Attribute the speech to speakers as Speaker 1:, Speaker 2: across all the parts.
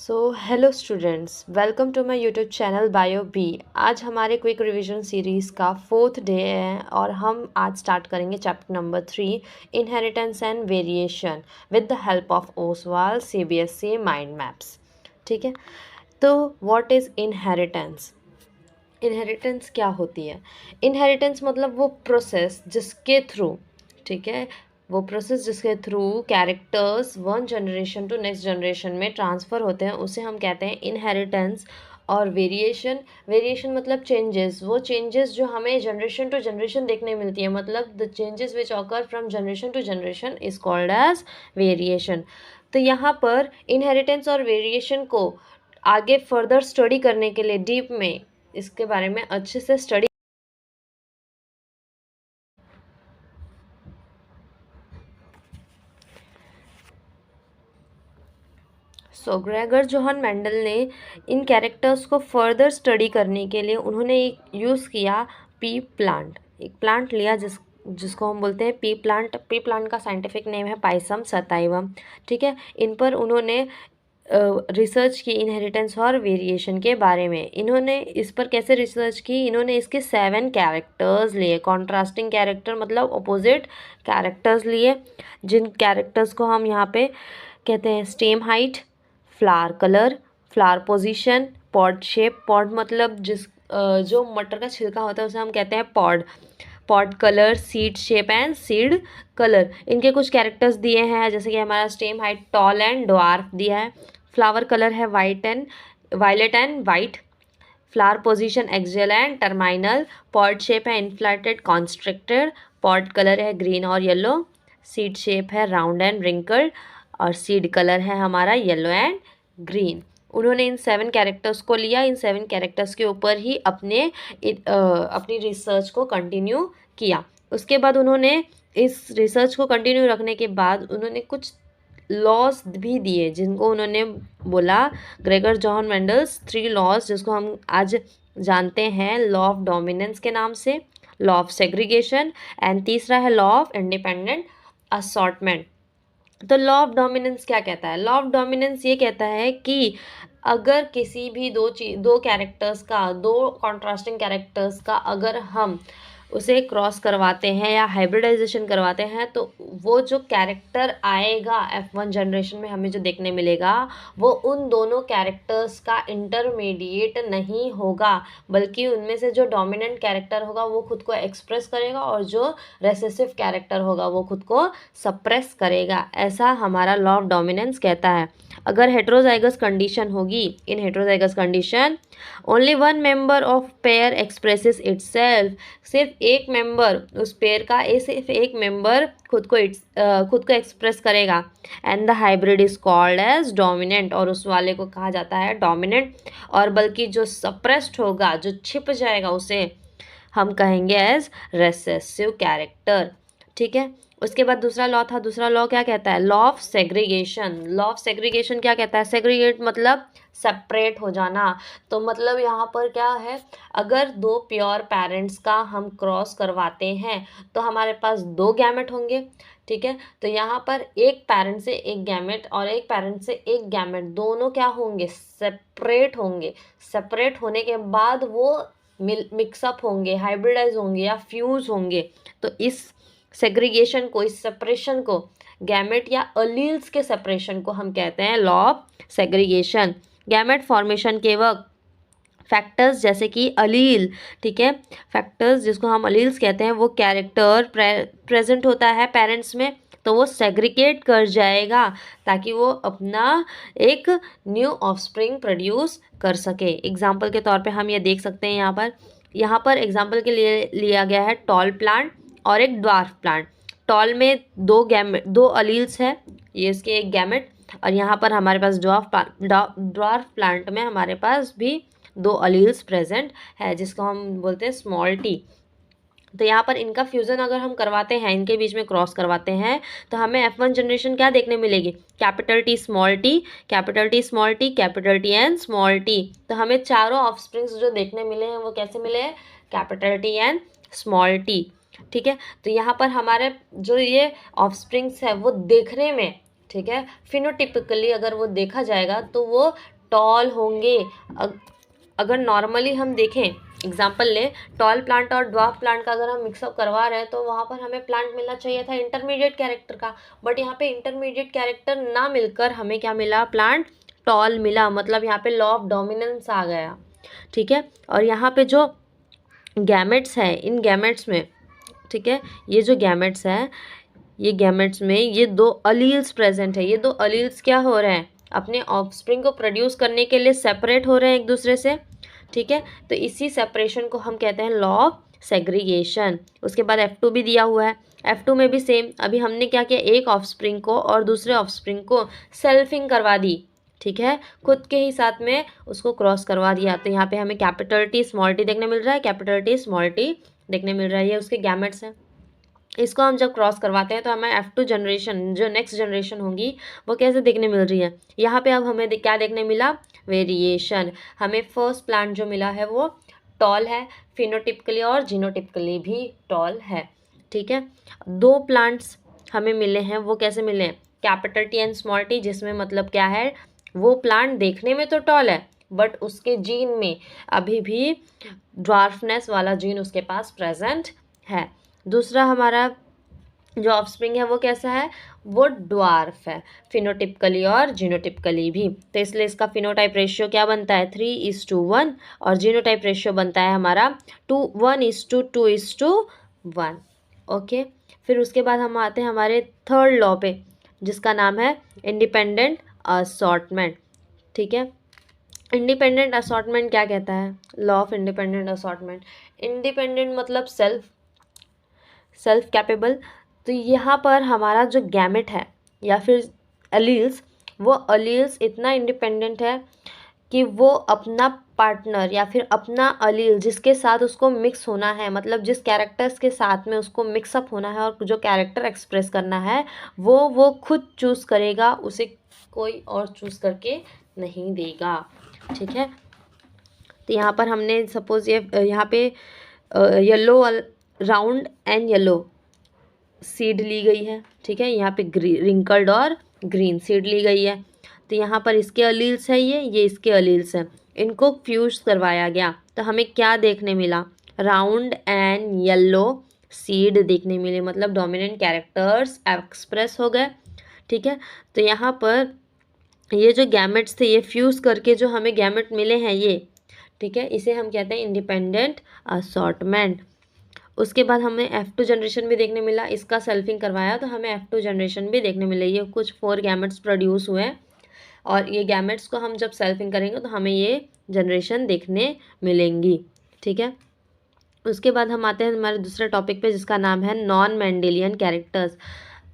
Speaker 1: So hello students, welcome to my YouTube channel bio B. आज हमारे quick revision series का 4th day है और हम आज स्टार्ट करेंगे chapter number 3, inheritance and variation with the help of Oswal CBSE mind maps. ठीक है, तो व्हाट इज़ इनहेरिटेंस? इनहेरिटेंस क्या होती है? इनहेरिटेंस मतलब वो प्रोसेस जिसके थ्रू, ठीक है, वो प्रोसेस जिसके through characters one generation to next generation में ट्रांसफ़र होते हैं उसे हम कहते हैं इनहेरिटेंस। और वेरिएशन मतलब चेंजेस, वो चेंजेस जो हमें जनरेशन टू जनरेशन देखने मिलती है, मतलब the changes which occur from generation to generation is called as variation. तो यहाँ पर इनहेरिटेंस और वेरिएशन को आगे फर्दर स्टडी करने के लिए डीप में इसके बारे में अच्छे से स्टडी ग्रेगर जोहन मेंडल ने इन कैरेक्टर्स को फर्दर स्टडी करने के लिए उन्होंने एक यूज़ किया पी प्लांट। एक प्लांट लिया जिसको हम बोलते हैं पी प्लांट। पी प्लांट का साइंटिफिक नेम है पाइसम सताइवम। ठीक है, इन पर उन्होंने रिसर्च की इनहेरिटेंस और वेरिएशन के बारे में। इन्होंने इस पर कैसे रिसर्च की? इन्होंने इसके 7 कैरेक्टर्स लिए, कॉन्ट्रास्टिंग कैरेक्टर मतलब अपोजिट कैरेक्टर्स लिए, जिन कैरेक्टर्स को हम यहाँ पे कहते हैं stem height, flower colour, flower position, pod shape. Pod मतलब जो मटर का छिलका होता है उसे हम कहते हैं pod. Pod colour, seed shape and seed colour, इनके कुछ कैरेक्टर्स दिए हैं, जैसे कि हमारा stem height tall and dwarf दिया है। फ्लावर कलर है violet and white. Flower position axial and terminal. Pod shape है इन्फ्लेटेड कॉन्स्ट्रिक्टेड। पॉड कलर है ग्रीन और येलो। सीड शेप है राउंड एंड रिंकल्ड और सीड कलर है हमारा येलो एंड ग्रीन। उन्होंने इन 7 कैरेक्टर्स को लिया, इन 7 कैरेक्टर्स के ऊपर ही अपनी रिसर्च को कंटिन्यू किया। उसके बाद उन्होंने इस रिसर्च को कंटिन्यू रखने के बाद उन्होंने कुछ लॉज भी दिए, जिनको उन्होंने बोला ग्रेगर जॉन मेंडल्स 3 लॉज, जिसको हम आज जानते हैं लॉ ऑफ डोमिनेंस के नाम से, लॉ ऑफ सेग्रीगेशन एंड तीसरा है लॉ ऑफ इंडिपेंडेंट असॉर्टमेंट। तो लॉ ऑफ डोमिनेंस क्या कहता है? लॉ ऑफ डोमिनेंस ये कहता है कि अगर किसी भी दो कैरेक्टर्स का, दो कॉन्ट्रास्टिंग कैरेक्टर्स का अगर हम उसे क्रॉस करवाते हैं या हाइब्रिडाइजेशन करवाते हैं, तो वो जो कैरेक्टर आएगा F1 जनरेशन में हमें जो देखने मिलेगा वो उन दोनों कैरेक्टर्स का इंटरमीडिएट नहीं होगा, बल्कि उनमें से जो डोमिनेंट कैरेक्टर होगा वो खुद को एक्सप्रेस करेगा और जो रेसेसिव कैरेक्टर होगा वो खुद को सप्रेस करेगा। ऐसा हमारा लॉ ऑफ डोमिनेंस कहता है। अगर हेट्रोजाइगस कंडीशन होगी, इन heterozygous condition only one member of pair expresses itself, सिर्फ एक मेंबर उस पेयर का, सिर्फ एक मेंबर खुद को एक्सप्रेस करेगा। And the hybrid is called as dominant, और उस वाले को कहा जाता है डोमिनेंट। और बल्कि जो सप्रेस्ड होगा, जो छिप जाएगा, उसे हम कहेंगे एज रेसेसिव कैरेक्टर। ठीक है, उसके बाद दूसरा लॉ था। दूसरा लॉ क्या कहता है? Law of segregation. Law of segregation क्या कहता है? सेग्रीगेट मतलब सेपरेट हो जाना। तो मतलब यहाँ पर क्या है, अगर दो प्योर पेरेंट्स का हम क्रॉस करवाते हैं तो हमारे पास 2 गैमेट होंगे। ठीक है, तो यहाँ पर एक पेरेंट से एक गैमेट और एक पेरेंट से एक गैमेट, दोनों क्या होंगे? सेपरेट होंगे। सेपरेट होने के बाद वो मिक्सअप होंगे, हाइब्रिडाइज होंगे या फ्यूज होंगे। तो इस सेग्रीगेशन को, इस सेपरेशन को, गैमेट या अलील्स के सेपरेशन को हम कहते हैं law of segregation. Gamete formation के वक्त फैक्टर्स जैसे कि अलील, ठीक है, फैक्टर्स जिसको हम अलील्स कहते हैं, वो कैरेक्टर प्रेजेंट होता है पेरेंट्स में, तो वो सेग्रीगेट कर जाएगा ताकि वो अपना एक न्यू ऑफस्प्रिंग प्रोड्यूस कर सके। एग्जाम्पल के तौर पे हम ये देख सकते हैं, यहाँ पर एग्जाम्पल के लिए लिया गया है टॉल प्लांट और एक ड्वार्फ प्लांट। टॉल में 2 अलील्स है, ये इसके एक गैमेट, और यहाँ पर हमारे पास ड्वार्फ प्लांट में हमारे पास भी 2 अलील्स प्रेजेंट है, जिसको हम बोलते हैं स्मॉल टी। तो यहाँ पर इनका फ्यूज़न अगर हम करवाते हैं, इनके बीच में क्रॉस करवाते हैं, तो हमें F1 जनरेशन क्या देखने मिलेगी? Capital T small T, capital T small T, capital T and small T. तो हमें चारों ऑफस्प्रिंग्स जो देखने मिले हैं वो कैसे मिले हैं? Capital T and small T. ठीक है, तो यहाँ पर हमारे जो ये ऑफस्प्रिंग्स है वो देखने में, ठीक है। फिनोटिपिकली अगर वो देखा जाएगा तो वो टॉल होंगे। अगर नॉर्मली हम देखें, एग्जाम्पल ले, टॉल प्लांट और ड्वार्फ प्लांट का अगर हम मिक्सअप करवा रहे हैं तो वहाँ पर हमें प्लांट मिलना चाहिए था इंटरमीडिएट कैरेक्टर का, बट यहाँ पे इंटरमीडिएट कैरेक्टर ना मिलकर हमें क्या मिला, प्लांट टॉल मिला। मतलब यहाँ पे लॉ ऑफ डोमिनेंस आ गया, ठीक है। और यहाँ पे जो गैमेट्स है, इन गैमेट्स में, ठीक है, ये जो गैमेट्स है, ये गैमेट्स में ये दो अलील्स प्रेजेंट है। ये दो अलील्स क्या हो रहे हैं, अपने ऑफस्प्रिंग को प्रोड्यूस करने के लिए सेपरेट हो रहे हैं एक दूसरे से, ठीक है। तो इसी सेपरेशन को हम कहते हैं लॉ ऑफ सेग्रीगेशन। उसके बाद F2 भी दिया हुआ है। F2 में भी सेम, अभी हमने क्या किया, एक ऑफस्प्रिंग को और दूसरे ऑफस्प्रिंग को सेल्फिंग करवा दी, ठीक है, खुद के ही साथ में उसको क्रॉस करवा दिया। तो यहाँ पे हमें कैपिटल T स्मॉल t देखने मिल रहा है, कैपिटल T स्मॉल t देखने मिल रहा है। ये उसके गैमेट्स हैं। इसको हम जब क्रॉस करवाते हैं तो हमें F2 जनरेशन, जो नेक्स्ट जनरेशन होंगी, वो कैसे देखने मिल रही है। यहाँ पे अब हमें क्या देखने मिला, वेरिएशन। हमें फर्स्ट प्लांट जो मिला है वो टॉल है, फिनोटिपिकली और जीनोटिपिकली भी टॉल है, ठीक है। दो प्लांट्स हमें मिले हैं, वो कैसे मिले, capital T and small t, जिसमें मतलब क्या है, वो प्लांट देखने में तो टॉल है बट उसके जीन में अभी भी ड्वार्फनेस वाला जीन उसके पास प्रेजेंट है। दूसरा हमारा जो ऑफस्प्रिंग है वो कैसा है, वो ड्वार्फ है, फिनोटिपिकली और जीनोटिपिकली भी। तो इसलिए इसका फिनोटाइप रेशियो क्या बनता है, 3:1, और जीनोटाइप रेशियो बनता है हमारा 1:2:1। ओके। फिर उसके बाद हम आते हैं हमारे थर्ड लॉ पे, जिसका नाम है इंडिपेंडेंट असॉर्टमेंट, ठीक है। इंडिपेंडेंट असॉर्टमेंट क्या कहता है, law of independent assortment, independent मतलब सेल्फ कैपेबल। तो यहाँ पर हमारा जो गैमेट है या फिर अलील्स, वो अलील्स इतना इंडिपेंडेंट है कि वो अपना पार्टनर या फिर अपना अलील जिसके साथ उसको मिक्स होना है, मतलब जिस कैरेक्टर्स के साथ में उसको मिक्सअप होना है और जो कैरेक्टर एक्सप्रेस करना है, वो खुद चूज़ करेगा, उसे कोई और चूज़ करके नहीं देगा, ठीक है। तो यहाँ पर हमने सपोज ये यहाँ पे yellow round and yellow seed ली गई है, ठीक है। यहाँ पे रिंकल्ड और ग्रीन सीड ली गई है। तो यहाँ पर इसके अलील्स है, ये इसके अलील्स हैं, इनको फ्यूज करवाया गया। तो हमें क्या देखने मिला, राउंड एंड येलो सीड देखने मिले, मतलब डोमिनेंट कैरेक्टर्स एक्सप्रेस हो गए, ठीक है। तो यहाँ पर ये जो गैमेट्स थे, ये फ्यूज करके जो हमें गैमेट मिले हैं ये, ठीक है, इसे हम कहते हैं इंडिपेंडेंट असॉर्टमेंट। उसके बाद हमें F2 जनरेशन भी देखने मिला, इसका सेल्फिंग करवाया तो हमें F2 जनरेशन भी देखने मिले। ये कुछ 4 गैमेट्स प्रोड्यूस हुए हैं और ये गैमेट्स को हम जब सेल्फिंग करेंगे तो हमें ये जनरेशन देखने मिलेंगी, ठीक है। उसके बाद हम आते हैं हमारे दूसरे टॉपिक पे, जिसका नाम है नॉन मेंडेलियन कैरेक्टर्स।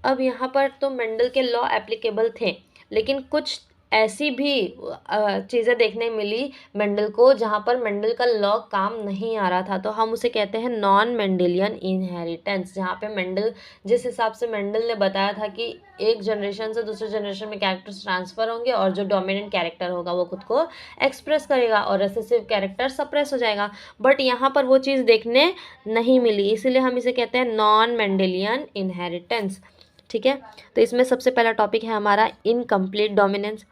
Speaker 1: अब यहाँ पर तो मेंडल के लॉ एप्लीकेबल थे, लेकिन कुछ ऐसी भी चीज़ें देखने मिली मेंडल को जहाँ पर मेंडल का लॉ काम नहीं आ रहा था, तो हम उसे कहते हैं नॉन मेंडेलियन इनहेरिटेंस। जहाँ पे मेंडल, जिस हिसाब से मेंडल ने बताया था कि एक जनरेशन से दूसरे जनरेशन में कैरेक्टर्स ट्रांसफ़र होंगे और जो डोमिनेंट कैरेक्टर होगा वो खुद को एक्सप्रेस करेगा और रेसेसिव कैरेक्टर सप्रेस हो जाएगा, बट यहाँ पर वो चीज़ देखने नहीं मिली, इसीलिए हम इसे कहते हैं नॉन मेंडेलियन इनहेरिटेंस, ठीक है। तो इसमें सबसे पहला टॉपिक है हमारा इनकम्प्लीट डोमिनेंस।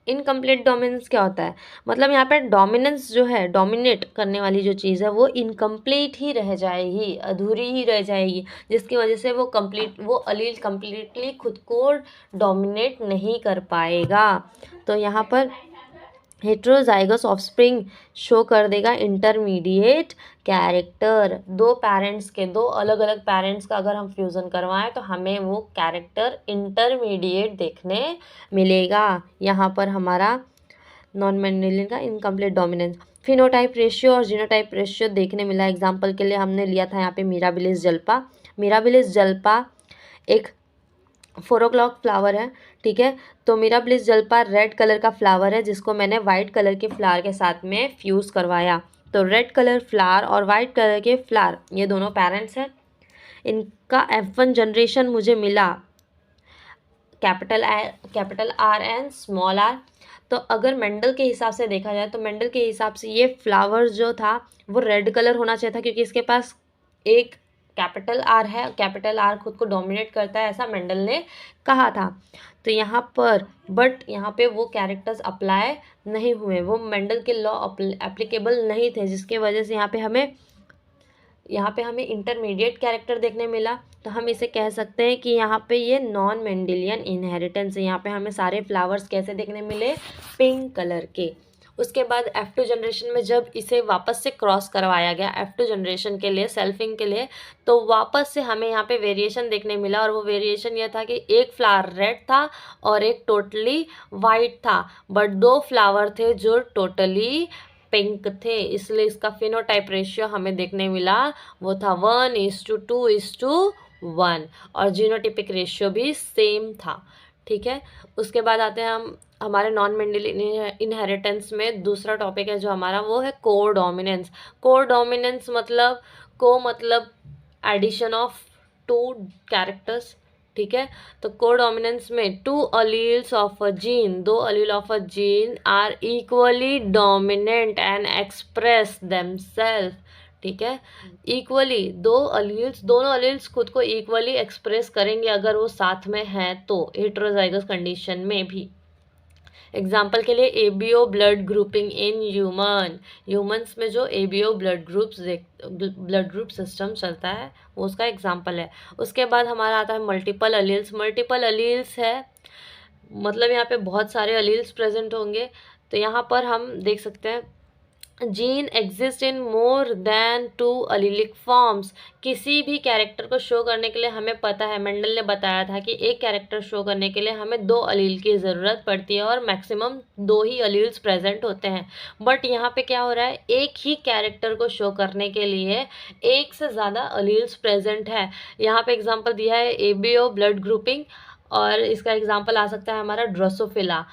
Speaker 1: इनकम्प्लीट डोमिनेंस क्या होता है, मतलब यहाँ पे डोमिनेंस जो है, डोमिनेट करने वाली जो चीज़ है वो इनकम्प्लीट ही रह जाएगी, अधूरी ही रह जाएगी, जिसकी वजह से वो अलील कम्प्लीटली खुद को डोमिनेट नहीं कर पाएगा। तो यहाँ पर हेट्रोजाइगस ऑफस्प्रिंग शो कर देगा इंटरमीडिएट कैरेक्टर। दो पेरेंट्स के, दो अलग अलग पेरेंट्स का अगर हम फ्यूज़न करवाएं तो हमें वो कैरेक्टर इंटरमीडिएट देखने मिलेगा। यहाँ पर हमारा नॉन मेंडेलियन का इनकम्प्लीट डोमिनेंस। फिनोटाइप रेशियो और जीनोटाइप रेशियो देखने मिला। एग्जाम्पल के लिए हमने लिया था यहाँ पे मिराबिलिस जल्पा। मिराबिलिस जल्पा एक 4 o'clock फ्लावर है, ठीक है। तो मिराबिलिस जल्पा रेड कलर का फ्लावर है जिसको मैंने वाइट कलर के फ्लावर के साथ में फ्यूज़ करवाया। तो रेड कलर फ्लावर और वाइट कलर के फ्लावर ये दोनों पेरेंट्स हैं। इनका F1 जनरेशन मुझे मिला capital R and small r। तो अगर मेंडल के हिसाब से देखा जाए तो मेंडल के हिसाब से ये फ्लावर जो था वो रेड कलर होना चाहिए था, क्योंकि इसके पास एक कैपिटल आर है, कैपिटल आर खुद को डोमिनेट करता है, ऐसा मेंडल ने कहा था। तो यहाँ पर बट यहाँ पे वो कैरेक्टर्स अप्लाई नहीं हुए, वो मेंडल के लॉ एप्लीकेबल नहीं थे, जिसके वजह से यहाँ पे हमें इंटरमीडिएट कैरेक्टर देखने मिला। तो हम इसे कह सकते हैं कि यहाँ पे ये नॉन मेंडेलियन इनहेरिटेंस है। यहाँ पे हमें सारे फ्लावर्स कैसे देखने मिले, पिंक कलर के। उसके बाद F2 जनरेशन में जब इसे वापस से क्रॉस करवाया गया F2 जनरेशन के लिए, सेल्फिंग के लिए, तो वापस से हमें यहाँ पे वेरिएशन देखने मिला। और वो वेरिएशन यह था कि एक फ्लावर रेड था और एक टोटली वाइट था, बट 2 फ्लावर थे जो टोटली पिंक थे, इसलिए इसका फिनोटाइप रेशियो हमें देखने मिला, वो था 1:2:1, और जीनोटिपिक रेशियो भी सेम था। ठीक है, उसके बाद आते हैं हम हमारे नॉन मेंडेलियन इनहेरिटेंस में। दूसरा टॉपिक है जो हमारा, वो है कोर डोमिनेंस। कोर डोमिनेंस मतलब एडिशन ऑफ 2 कैरेक्टर्स। ठीक है, तो कोडोमिनेंस में 2 alleles of a gene, 2 allele of a gene are equally dominant and express themself. ठीक है, इक्वली दोनों अलील्स खुद को इक्वली एक्सप्रेस करेंगे अगर वो साथ में हैं तो, हेटेरोजाइगस कंडीशन में भी। एग्जाम्पल के लिए ABO blood grouping in humans में जो एबीओ ब्लड ग्रुप सिस्टम चलता है वो उसका एग्जाम्पल है। उसके बाद हमारा आता है मल्टीपल अलील्स है, मतलब यहाँ पे बहुत सारे अलील्स प्रेजेंट होंगे। तो यहाँ पर हम देख सकते हैं gene exist in more than 2 allelic forms. किसी भी कैरेक्टर को शो करने के लिए हमें पता है, मेंडल ने बताया था कि एक कैरेक्टर शो करने के लिए हमें 2 अलील की ज़रूरत पड़ती है और मैक्सिमम 2 ही अलील्स प्रेजेंट होते हैं। बट यहाँ पे क्या हो रहा है, एक ही कैरेक्टर को शो करने के लिए एक से ज़्यादा अलील्स प्रेजेंट है। यहाँ पे एग्जाम्पल दिया है एबीओ ब्लड ग्रुपिंग, और इसका एग्जाम्पल आ सकता है हमारा ड्रोसोफिला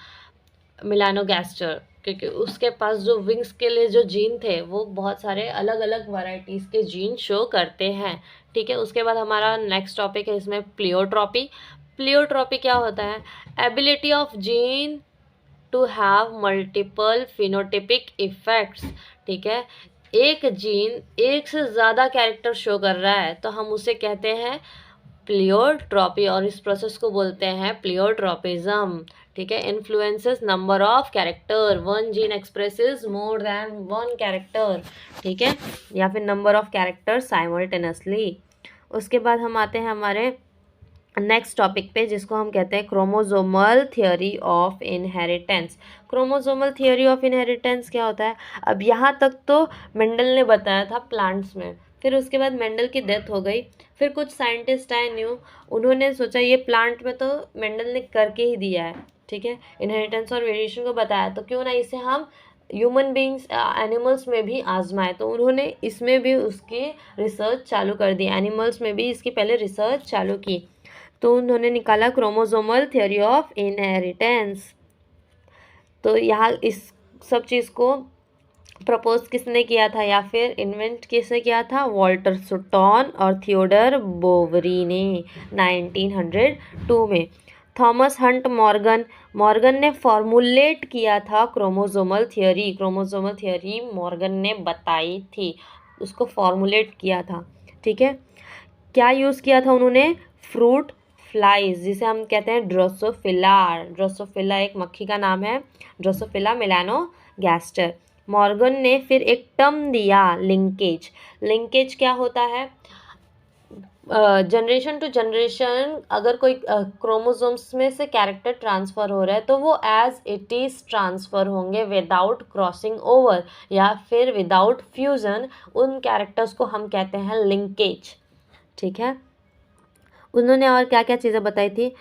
Speaker 1: मिलानोगैस्टर, क्योंकि उसके पास जो विंग्स के लिए जो जीन थे वो बहुत सारे अलग अलग वैरायटीज़ के जीन शो करते हैं। ठीक है, उसके बाद हमारा नेक्स्ट टॉपिक है इसमें प्लियोट्रॉपी क्या होता है, ability of gene to have multiple phenotypic effects. ठीक है, एक जीन एक से ज़्यादा कैरेक्टर शो कर रहा है तो हम उसे कहते हैं प्लियोट्रॉपी, और इस प्रोसेस को बोलते हैं प्लियोट्रॉपिज्म। ठीक है, influences number of character, 1 gene expresses more than 1 character. ठीक है, या फिर नंबर ऑफ कैरेक्टर साइमल्टेनियसली। उसके बाद हम आते हैं हमारे नेक्स्ट टॉपिक पे, जिसको हम कहते हैं chromosomal theory of inheritance. Chromosomal theory of inheritance क्या होता है, अब यहाँ तक तो मेंडल ने बताया था प्लांट्स में, फिर उसके बाद मेंडल की डेथ हो गई, फिर कुछ साइंटिस्ट आए न्यू, उन्होंने सोचा ये प्लांट में तो मेंडल ने करके ही दिया है, ठीक है, इनहेरिटेंस और वेरिएशन को बताया, तो क्यों ना इसे हम ह्यूमन बींग्स एनिमल्स में भी आजमाए। तो उन्होंने इसमें भी उसकी रिसर्च चालू कर दी, एनिमल्स में भी इसकी पहले रिसर्च चालू की। तो उन्होंने निकाला क्रोमोसोमल थ्योरी ऑफ इनहेरिटेंस। तो यहाँ इस सब चीज़ को प्रपोज किसने किया था या फिर इन्वेंट किसने किया था, वॉल्टर सुटॉन और थियोडर बोवरी ने 1902 में। थॉमस हंट मॉर्गन ने फॉर्मुलेट किया था क्रोमोसोमल थियोरी मॉर्गन ने बताई थी, उसको फॉर्मुलेट किया था। ठीक है, क्या यूज़ किया था उन्होंने, फ्रूट फ्लाइज, जिसे हम कहते हैं ड्रोसोफिला एक मक्खी का नाम है, ड्रोसोफिला मेलानोगैस्टर। मॉर्गन ने फिर एक टर्म दिया लिंकेज क्या होता है, जनरेशन टू जनरेशन अगर कोई क्रोमोसोम्स में से कैरेक्टर ट्रांसफ़र हो रहा है तो वो एज इट इज़ ट्रांसफ़र होंगे विदाउट क्रॉसिंग ओवर या फिर विदाउट फ्यूज़न, उन कैरेक्टर्स को हम कहते हैं लिंकेज। ठीक है, उन्होंने और क्या क्या चीज़ें बताई थी,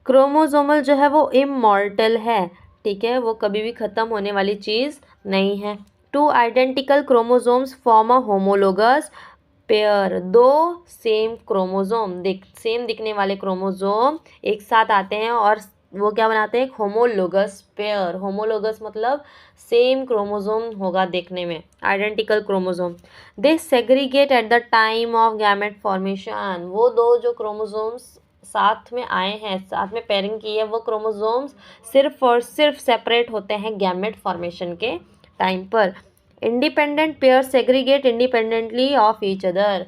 Speaker 1: क्रोमोसोमल जो है वो इमॉर्टल है, ठीक है, वो कभी भी ख़त्म होने वाली चीज़ नहीं है। 2 identical chromosomes form a homologous pair, 2 same दिखने वाले क्रोमोसोम एक साथ आते हैं और वो क्या बनाते हैं, एक होमोलोगस पेयर। होमोलोगस मतलब सेम क्रोमोसोम होगा देखने में, identical chromosome. They segregate at the time of gamete formation, वो 2 जो क्रोमोसोम्स साथ में आए हैं, साथ में पेयरिंग की है, वो क्रोमोसोम्स सिर्फ और सिर्फ सेपरेट होते हैं गैमेट फॉर्मेशन के टाइम पर। Independent pair segregate independently of each other,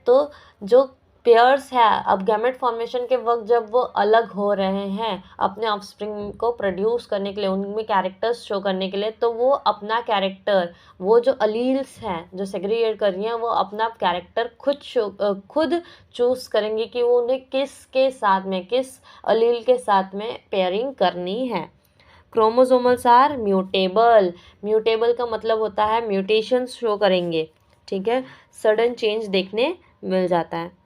Speaker 1: तो जो पेयर्स है, अब गैमेट फॉर्मेशन के वक्त जब वो अलग हो रहे हैं अपने ऑफस्प्रिंग को प्रोड्यूस करने के लिए, उनमें कैरेक्टर्स शो करने के लिए, तो वो अपना कैरेक्टर, वो जो अलील्स हैं जो सेग्रीगेट कर रही हैं, वो अपना कैरेक्टर खुद चूज करेंगे कि वो उन्हें किसके साथ में, किस अलील के साथ में पेयरिंग करनी है। क्रोमोसोमल्स आर म्यूटेबल। म्यूटेबल का मतलब होता है म्यूटेशंस शो करेंगे, ठीक है, सडन चेंज देखने मिल जाता है।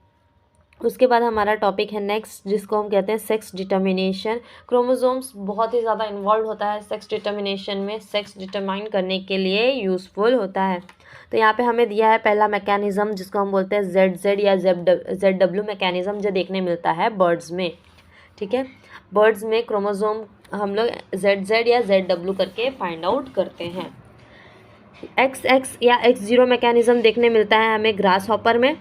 Speaker 1: उसके बाद हमारा टॉपिक है नेक्स्ट, जिसको हम कहते हैं सेक्स डिटर्मिनेशन। क्रोमोसोम्स बहुत ही ज़्यादा इन्वॉल्व होता है सेक्स डिटर्मिनेशन में, सेक्स डिटरमाइन करने के लिए यूज़फुल होता है। तो यहाँ पे हमें दिया है पहला मैकेनिज़्म, जिसको हम बोलते हैं ZZ या ZW मैकेनिज़्म, जो देखने मिलता है बर्ड्स में, ठीक है। बर्ड्स में क्रोमोसोम हम लोग ZZ या ZW करके फाइंड आउट करते हैं। XX या X0 मैकेनिज़्म देखने मिलता है हमें ग्रास हॉपर में।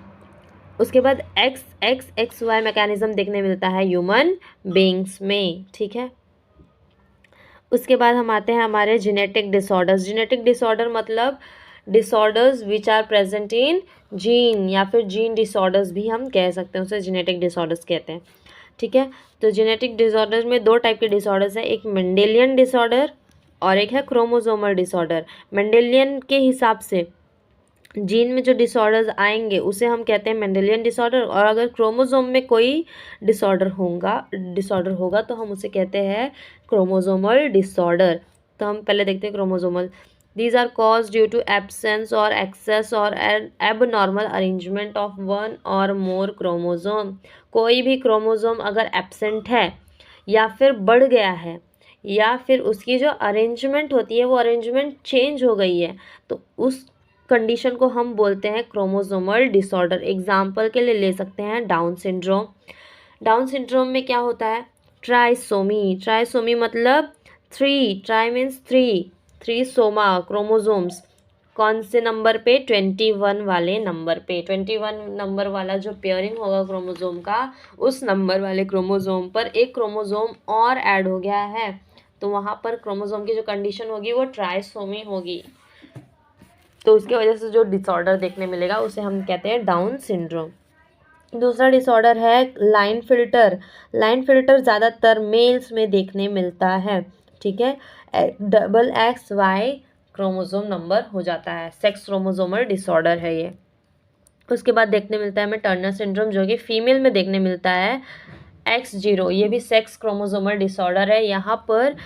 Speaker 1: उसके बाद XXXY मैकेनिज़्म देखने मिलता है ह्यूमन बींग्स में, ठीक है। उसके बाद हम आते हैं हमारे जेनेटिक डिसऑर्डर्स। जेनेटिक डिसऑर्डर मतलब disorders which are present in gene, या फिर जीन डिसऑर्डर्स भी हम कह सकते हैं, उसे जेनेटिक डिसऑर्डर्स कहते हैं, ठीक है। तो जेनेटिक डिसऑर्डर्स में दो टाइप के डिसऑर्डर्स हैं, एक मेंडेलियन डिसऑर्डर और एक है क्रोमोसोमल डिसऑर्डर। मेंडेलियन के हिसाब से जीन में जो डिसऑर्डर्स आएंगे उसे हम कहते हैं मेंडेलियन डिसऑर्डर, और अगर क्रोमोसोम में कोई डिसऑर्डर होगा तो हम उसे कहते हैं क्रोमोसोमल डिसऑर्डर। तो हम पहले देखते हैं chromosomal. These are cause due to absence or excess or abnormal arrangement of one or more chromosome. कोई भी क्रोमोसोम अगर एब्सेंट है या फिर बढ़ गया है, या फिर उसकी जो अरेंजमेंट होती है वो अरेंजमेंट चेंज हो गई है, तो उस कंडीशन को हम बोलते हैं क्रोमोसोमल डिसऑर्डर। एग्जाम्पल के लिए ले सकते हैं डाउन सिंड्रोम। डाउन सिंड्रोम में क्या होता है, ट्राइसोमी। ट्राइसोमी मतलब try means three Soma chromosomes. कौन से नंबर पे, 21 वाले नंबर पे। 21 नंबर वाला जो पेयरिंग होगा क्रोमोसोम का, उस नंबर वाले क्रोमोसोम पर एक क्रोमोसोम और ऐड हो गया है, तो वहाँ पर क्रोमोसोम की जो कंडीशन होगी वो ट्राइसोमी होगी। तो उसके वजह से जो डिसऑर्डर देखने मिलेगा उसे हम कहते हैं डाउन सिंड्रोम। दूसरा डिसऑर्डर है लाइन फिल्टर। लाइन फिल्टर ज़्यादातर मेल्स में देखने मिलता है, ठीक है। XXY क्रोमोसोम नंबर हो जाता है, सेक्स क्रोमोसोमल डिसऑर्डर है ये। उसके बाद देखने मिलता है हमें टर्नर सिंड्रोम, जो कि फीमेल में देखने मिलता है। X0 ये भी सेक्स क्रोमोसोमल डिसऑर्डर है। यहाँ पर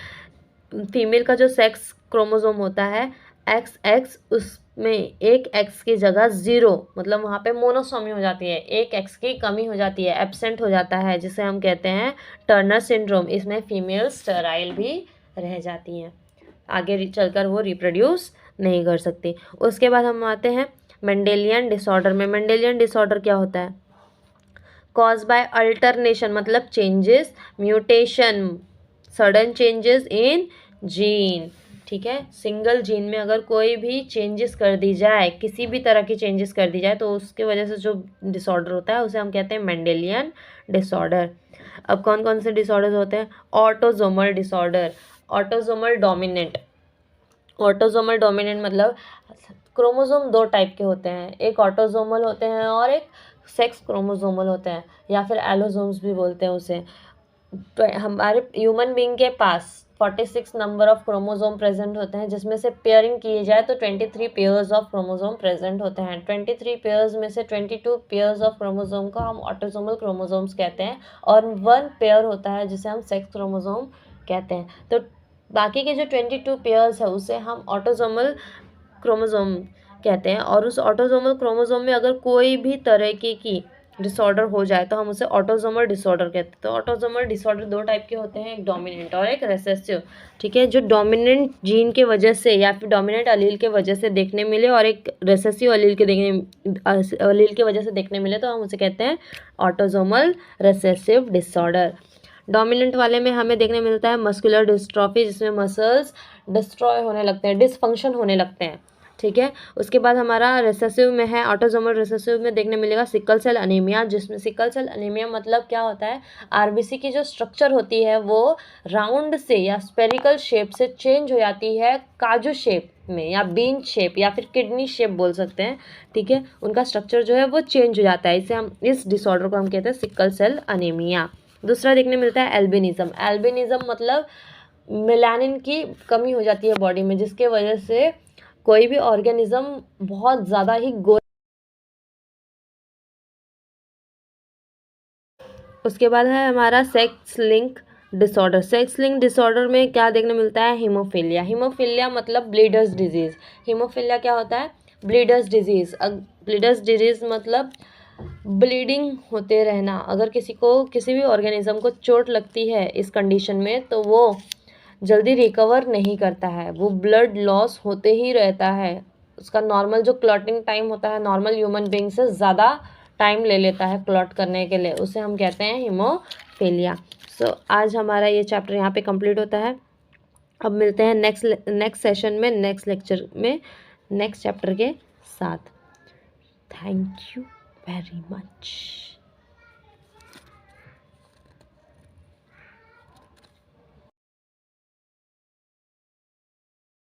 Speaker 1: फीमेल का जो सेक्स क्रोमोसोम होता है XX, उसमें एक X की जगह 0, मतलब वहाँ पे मोनोसोमी हो जाती है, एक X की कमी हो जाती है, एब्सेंट हो जाता है, जिसे हम कहते हैं टर्नर सिंड्रोम। इसमें फीमेल स्टेराइल भी रह जाती हैं, आगे चलकर वो रिप्रोड्यूस नहीं कर सकती। उसके बाद हम आते हैं मेंडेलियन डिसऑर्डर में। मेंडेलियन डिसऑर्डर क्या होता है, कॉज बाय अल्टरनेशन मतलब changes, mutation, sudden changes in gene, ठीक है। सिंगल जीन में अगर कोई भी चेंजेस कर दी जाए, किसी भी तरह की चेंजेस कर दी जाए, तो उसके वजह से जो डिसऑर्डर होता है उसे हम कहते हैं मेंडेलियन डिसऑर्डर। अब कौन कौन से डिसऑर्डर्स होते हैं, autosomal disorder, autosomal dominant. Autosomal dominant मतलब क्रोमोसोम दो टाइप के होते हैं, एक ऑटोसोमल होते हैं और एक सेक्स क्रोमोसोमल होते हैं, या फिर एलोसोम्स भी बोलते हैं उसे। तो हमारे ह्यूमन बीइंग के पास 46 नंबर ऑफ क्रोमोसोम प्रेजेंट होते हैं, जिसमें से पेयरिंग की जाए तो 23 पेयर्स ऑफ क्रोमोसोम प्रेजेंट होते हैं। 23 पेयर्स में से 22 पेयर्स ऑफ क्रोमोसोम को हम ऑटोसोमल क्रोमोसोम्स कहते हैं, और 1 पेयर होता है जिसे हम सेक्स क्रोमोसोम कहते हैं। तो बाकी के जो 22 पेयर्स है उसे हम ऑटोसोमल क्रोमोसोम कहते हैं, और उस ऑटोसोमल क्रोमोसोम में अगर कोई भी तरह की डिसऑर्डर हो जाए तो हम उसे ऑटोसोमल डिसऑर्डर कहते हैं। तो ऑटोसोमल डिसऑर्डर दो टाइप के होते हैं, एक डोमिनेंट और एक रिसेसिव, ठीक है। जो डोमिनेंट जीन के वजह से या फिर डोमिनेंट अलील के वजह से देखने मिले और एक रिसेसिव अलील के वजह से देखने मिले, तो हम उसे कहते हैं ऑटोसोमल रिसेसिव डिसऑर्डर। डोमिनेंट वाले में हमें देखने मिलता है मस्कुलर डिस्ट्रॉफी, जिसमें मसल्स डिस्ट्रॉय होने लगते हैं, डिसफंक्शन होने लगते हैं, ठीक है। उसके बाद हमारा रिसेसिव में है, ऑटोसोमल रिसेसिव में देखने मिलेगा सिकल सेल अनीमिया, जिसमें सिकल सेल अनीमिया मतलब क्या होता है, आरबीसी की जो स्ट्रक्चर होती है वो राउंड से या स्पेरिकल शेप से चेंज हो जाती है काजू शेप में या बीन शेप या फिर किडनी शेप बोल सकते हैं, ठीक है। उनका स्ट्रक्चर जो है वो चेंज हो जाता है, इसे हम इस डिसऑर्डर को हम कहते हैं सिकल सेल अनीमिया। दूसरा देखने मिलता है एल्बिनिज्म। एल्बिनिज्म मतलब मेलानिन की कमी हो जाती है बॉडी में, जिसके वजह से कोई भी ऑर्गेनिज्म बहुत ज़्यादा ही उसके बाद है हमारा sex link disorder. Sex link disorder में क्या देखने मिलता है, हीमोफीलिया। हीमोफीलिया मतलब ब्लीडर्स डिजीज़। हीमोफीलिया क्या होता है, ब्लीडर्स डिजीज़। ब्लीडर्स डिजीज़ मतलब ब्लीडिंग होते रहना। अगर किसी को किसी भी ऑर्गेनिज्म को चोट लगती है इस कंडीशन में तो वो जल्दी रिकवर नहीं करता है, वो ब्लड लॉस होते ही रहता है। उसका नॉर्मल जो क्लॉटिंग टाइम होता है नॉर्मल ह्यूमन बींग से ज़्यादा टाइम ले लेता है क्लॉट करने के लिए, उसे हम कहते हैं हीमोफीलिया। सो आज हमारा ये चैप्टर यहाँ पे कंप्लीट होता है। अब मिलते हैं नेक्स्ट सेशन में, नेक्स्ट लेक्चर में, नेक्स्ट चैप्टर के साथ। Thank you very much.